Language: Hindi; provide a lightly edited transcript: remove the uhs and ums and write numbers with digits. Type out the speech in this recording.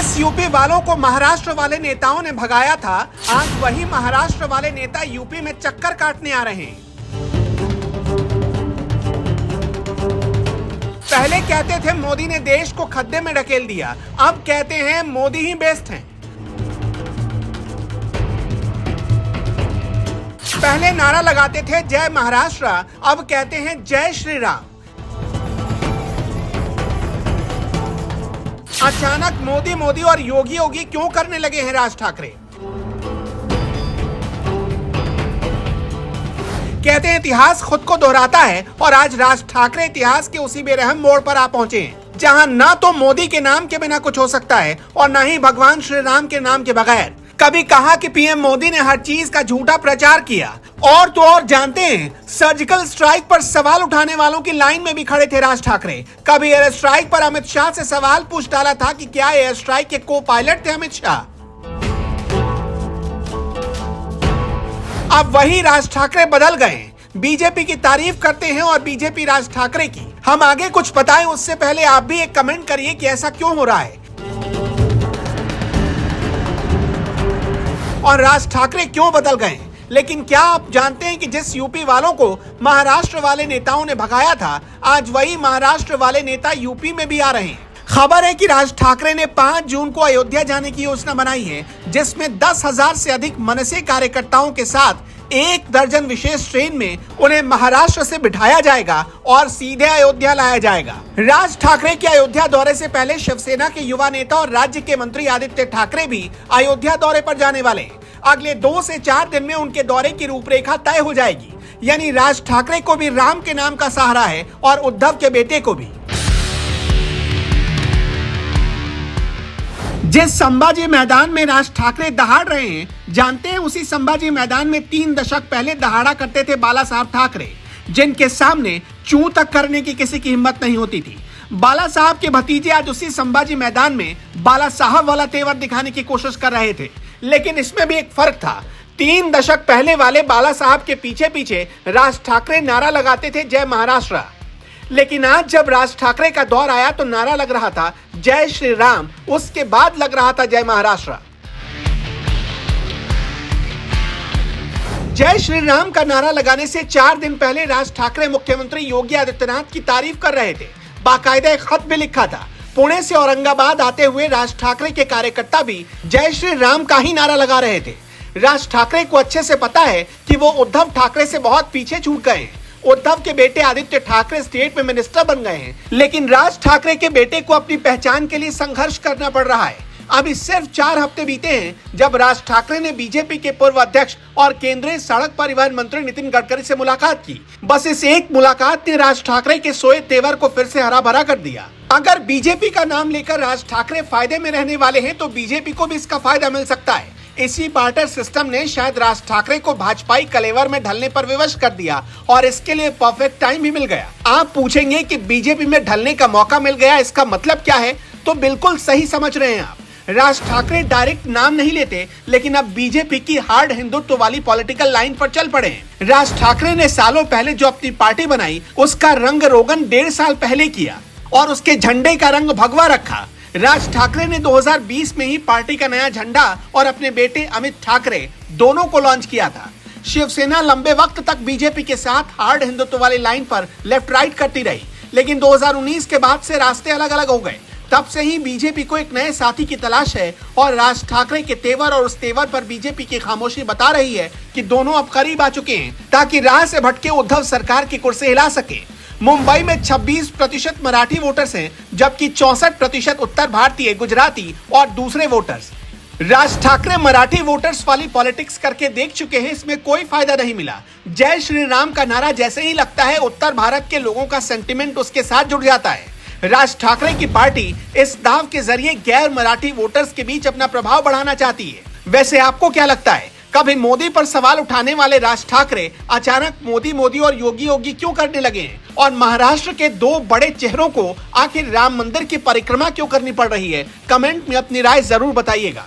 जिस यूपी वालों को महाराष्ट्र वाले नेताओं ने भगाया था, आज वही महाराष्ट्र वाले नेता यूपी में चक्कर काटने आ रहे हैं। पहले कहते थे मोदी ने देश को खड्डे में ढकेल दिया, अब कहते हैं मोदी ही बेस्ट हैं। पहले नारा लगाते थे जय महाराष्ट्र, अब कहते हैं जय श्री राम। अचानक मोदी मोदी और योगी योगी क्यों करने लगे हैं राज ठाकरे? कहते हैं इतिहास खुद को दोहराता है और आज राज ठाकरे इतिहास के उसी बेरहम मोड़ पर आ पहुंचे हैं, जहां ना तो मोदी के नाम के बिना कुछ हो सकता है और ना ही भगवान श्री राम के नाम के बगैर। कभी कहा कि पीएम मोदी ने हर चीज का झूठा प्रचार किया, और तो और जानते हैं सर्जिकल स्ट्राइक पर सवाल उठाने वालों की लाइन में भी खड़े थे राज ठाकरे। कभी एयर स्ट्राइक पर अमित शाह से सवाल पूछ डाला था कि क्या एयर स्ट्राइक के को पायलट थे अमित शाह। अब वही राज ठाकरे बदल गए, बीजेपी की तारीफ करते हैं और बीजेपी राज ठाकरे की। हम आगे कुछ बताएं उससे पहले आप भी एक कमेंट करिए कि ऐसा क्यों हो रहा है और राज ठाकरे क्यों बदल गए। लेकिन क्या आप जानते हैं कि जिस यूपी वालों को महाराष्ट्र वाले नेताओं ने भगाया था, आज वही महाराष्ट्र वाले नेता यूपी में भी आ रहे हैं। खबर है कि राज ठाकरे ने 5 जून को अयोध्या जाने की योजना बनाई है, जिसमें 10,000 से अधिक मनसे कार्यकर्ताओं के साथ 1 दर्जन विशेष ट्रेन में उन्हें महाराष्ट्र से बिठाया जाएगा और सीधे अयोध्या लाया जाएगा। राज ठाकरे के अयोध्या दौरे से पहले शिवसेना के युवा नेता और राज्य के मंत्री आदित्य ठाकरे भी अयोध्या दौरे पर जाने वाले हैं। अगले 2 से 4 दिन में उनके दौरे की रूपरेखा तय हो जाएगी। यानी राज ठाकरे को भी राम के नाम का सहारा है और उद्धव के बेटे को भी। जिस संभाजी मैदान में राज ठाकरे दहाड़ रहे हैं, जानते हैं उसी संभाजी मैदान में 3 दशक पहले दहाड़ा करते थे बाला साहब ठाकरे, जिनके सामने चूं तक करने की किसी की हिम्मत नहीं होती थी। बाला साहब के भतीजे आज उसी संभाजी मैदान में बाला साहब वाला तेवर दिखाने की कोशिश कर रहे थे, लेकिन इसमें भी एक फर्क था। 3 दशक पहले वाले बाला साहब के पीछे पीछे राज ठाकरे नारा लगाते थे जय महाराष्ट्र, लेकिन आज जब राज ठाकरे का दौर आया तो नारा लग रहा था जय श्री राम, उसके बाद लग रहा था जय महाराष्ट्र। जय श्री राम का नारा लगाने से 4 दिन पहले राज ठाकरे मुख्यमंत्री योगी आदित्यनाथ की तारीफ कर रहे थे। बाकायदा एक खत भी लिखा था। पुणे से औरंगाबाद आते हुए राज ठाकरे के कार्यकर्ता भी जय श्री राम का ही नारा लगा रहे थे। राज ठाकरे को अच्छे से पता है कि वो उद्धव ठाकरे से बहुत पीछे छूट गए हैं। उद्धव के बेटे आदित्य ठाकरे स्टेट में मिनिस्टर बन गए हैं, लेकिन राज ठाकरे के बेटे को अपनी पहचान के लिए संघर्ष करना पड़ रहा है। अभी सिर्फ 4 हफ्ते बीते हैं जब राज ठाकरे ने बीजेपी के पूर्व अध्यक्ष और केंद्रीय सड़क परिवहन मंत्री नितिन गडकरी से मुलाकात की। बस इस एक मुलाकात ने राज ठाकरे के सोए तेवर को फिर से हरा भरा कर दिया। अगर बीजेपी का नाम लेकर राज ठाकरे फायदे में रहने वाले हैं तो बीजेपी को भी इसका फायदा मिल सकता है। इसी बार्टर सिस्टम ने शायद राज ठाकरे को भाजपाई कलेवर में ढलने पर विवश कर दिया और इसके लिए परफेक्ट टाइम भी मिल गया। आप पूछेंगे कि बीजेपी में ढलने का मौका मिल गया, इसका मतलब क्या है? तो बिल्कुल सही समझ रहे हैं आप। राज ठाकरे डायरेक्ट नाम नहीं लेते, लेकिन अब बीजेपी की हार्ड हिंदुत्व वाली पॉलिटिकल लाइन पर चल पड़े हैं। राज ठाकरे ने सालों पहले जो अपनी पार्टी बनाई, उसका रंग रोगन 1.5 साल पहले किया और उसके झंडे का रंग भगवा रखा। राज ठाकरे ने 2020 में ही पार्टी का नया झंडा और अपने बेटे अमित ठाकरे दोनों को लॉन्च किया था। शिवसेना लंबे वक्त तक बीजेपी के साथ हार्ड हिंदुत्व वाली लाइन पर लेफ्ट राइट करती रही, लेकिन 2019 के बाद से रास्ते अलग अलग हो गए। तब से ही बीजेपी को एक नए साथी की तलाश है और राज ठाकरे के तेवर और उस तेवर पर बीजेपी की खामोशी बता रही है कि दोनों अब करीब आ चुके हैं, ताकि राह से भटके उद्धव सरकार की कुर्सी हिला सके। मुंबई में 26% मराठी वोटर्स हैं, जबकि 64% उत्तर भारतीय, गुजराती और दूसरे वोटर्स। राज ठाकरे मराठी वोटर्स वाली पॉलिटिक्स करके देख चुके हैं, इसमें कोई फायदा नहीं मिला। जय श्री राम का नारा जैसे ही लगता है, उत्तर भारत के लोगों का सेंटिमेंट उसके साथ जुड़ जाता है। राज ठाकरे की पार्टी इस दाव के जरिए गैर मराठी वोटर्स के बीच अपना प्रभाव बढ़ाना चाहती है। वैसे आपको क्या लगता है, कभी मोदी पर सवाल उठाने वाले राज ठाकरे अचानक मोदी मोदी और योगी योगी क्यों करने लगे हैं? और महाराष्ट्र के 2 बड़े चेहरों को आखिर राम मंदिर की परिक्रमा क्यों करनी पड़ रही है? कमेंट में अपनी राय जरूर बताइएगा।